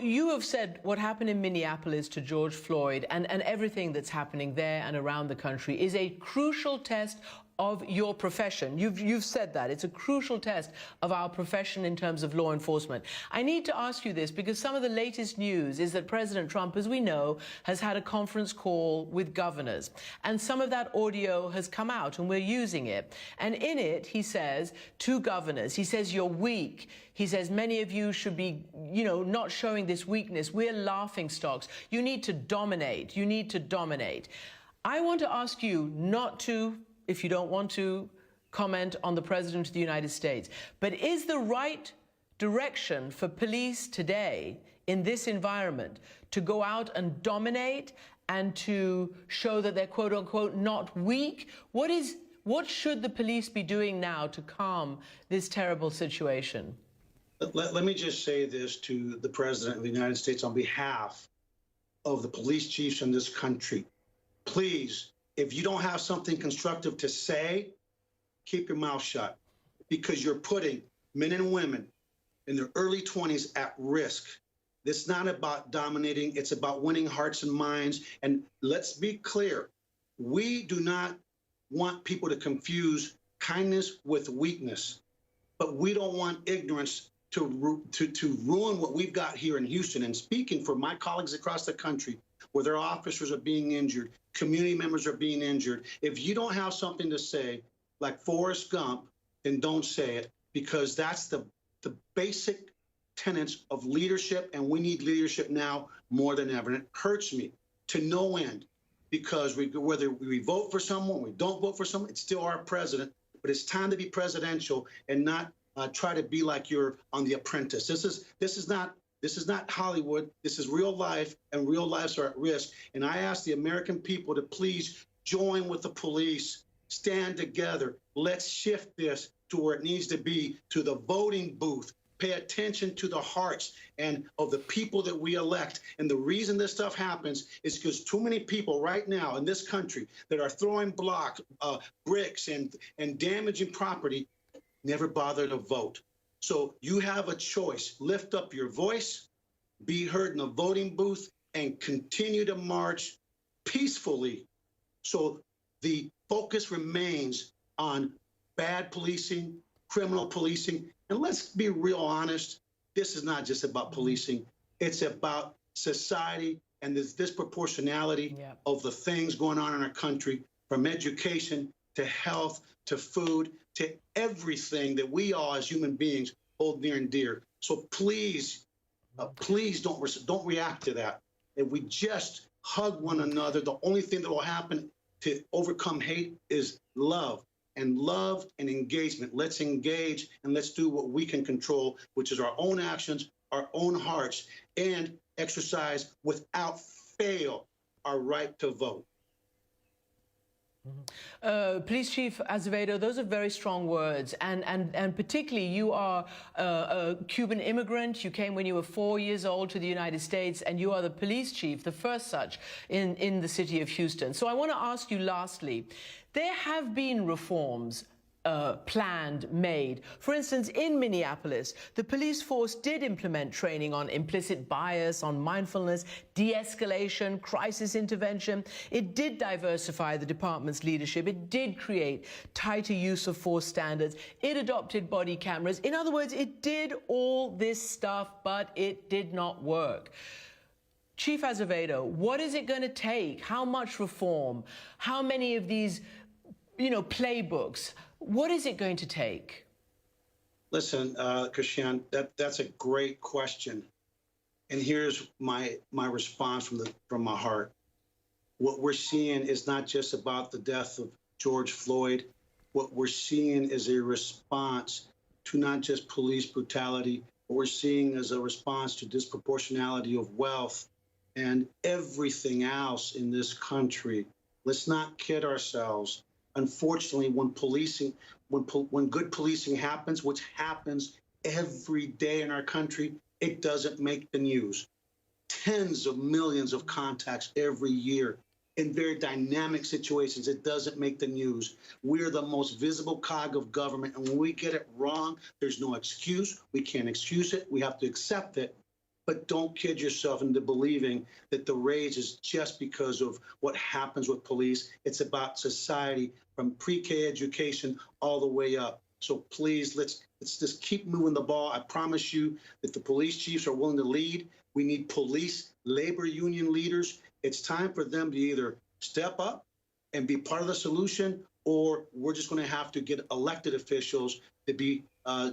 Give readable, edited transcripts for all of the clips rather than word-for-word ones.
You have said what happened in Minneapolis to George Floyd and everything that's happening there and around the country is a crucial test of your profession. You've said that. It's a crucial test of our profession in terms of law enforcement. I need to ask you this because some of the latest news is that President Trump, as we know, has had a conference call with governors. And some of that audio has come out and we're using it. And in it, he says to governors, he says, you're weak. He says, many of you should be, not showing this weakness. We're laughing stocks. You need to dominate. You need to dominate. I want to ask you not to, if you don't want to, comment on the President of the United States. But is the right direction for police today in this environment to go out and dominate and to show that they're quote unquote not weak? What should the police be doing now to calm this terrible situation? Let me just say this to the President of the United States on behalf of the police chiefs in this country. Please, if you don't have something constructive to say, keep your mouth shut, because you're putting men and women in their early 20s at risk. It's not about dominating. It's about winning hearts and minds. And let's be clear. We do not want people to confuse kindness with weakness, but we don't want ignorance to ruin what we've got here in Houston. And speaking for my colleagues across the country, where their officers are being injured, community members are being injured, if you don't have something to say, like Forrest Gump, then don't say it, because that's the basic tenets of leadership, and we need leadership now more than ever. And it hurts me to no end, because whether we vote for someone, we don't vote for someone, it's still our president, but it's time to be presidential and not try to be like you're on The Apprentice. This is not Hollywood. This is real life, and real lives are at risk. And I ask the American people to please join with the police, stand together. Let's shift this to where it needs to be, to the voting booth. Pay attention to the hearts and of the people that we elect. And the reason this stuff happens is because too many people right now in this country that are throwing bricks and damaging property never bother to vote. So you have a choice. Lift up your voice, be heard in the voting booth, and continue to march peacefully. So the focus remains on bad policing, criminal policing. And let's be real honest, this is not just about policing. It's about society and this disproportionality of the things going on in our country, from education to health to food to everything that we all as human beings hold near and dear. So please, please don't react to that. If we just hug one another, the only thing that will happen to overcome hate is love and engagement. Let's engage and let's do what we can control, which is our own actions, our own hearts, and exercise without fail our right to vote. Police Chief Azevedo, those are very strong words, and particularly you are a Cuban immigrant. You came when you were 4 years old to the United States, and you are the police chief, the first such in the city of Houston. So I want to ask you lastly, there have been reforms planned, made. For instance, in Minneapolis, the police force did implement training on implicit bias, on mindfulness, de-escalation, crisis intervention. It did diversify the department's leadership. It did create tighter use of force standards. It adopted body cameras. In other words, it did all this stuff, but it did not work. Chief Azevedo, what is it going to take? How much reform? How many of these, playbooks? What is it going to take? Listen, Christian, that's a great question. And here's my response from my heart. What we're seeing is not just about the death of George Floyd. What we're seeing is a response to not just police brutality. What we're seeing is a response to disproportionality of wealth and everything else in this country. Let's not kid ourselves. Unfortunately, when good policing happens, which happens every day in our country, it doesn't make the news. Tens of millions of contacts every year in very dynamic situations. It doesn't make the news. We're the most visible cog of government, and when we get it wrong, there's no excuse. We can't excuse it. We have to accept it. But don't kid yourself into believing that the raise is just because of what happens with police. It's about society from pre-K education all the way up. So please, let's just keep moving the ball. I promise you that the police chiefs are willing to lead. We need police labor union leaders. It's time for them to either step up and be part of the solution, or we're just going to have to get elected officials to be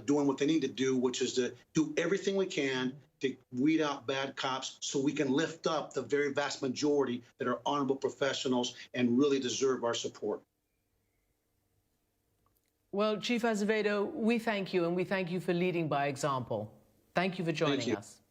doing what they need to do, which is to do everything we can to weed out bad cops so we can lift up the very vast majority that are honorable professionals and really deserve our support. Well, Chief Azevedo, we thank you, and we thank you for leading by example. Thank you for joining us.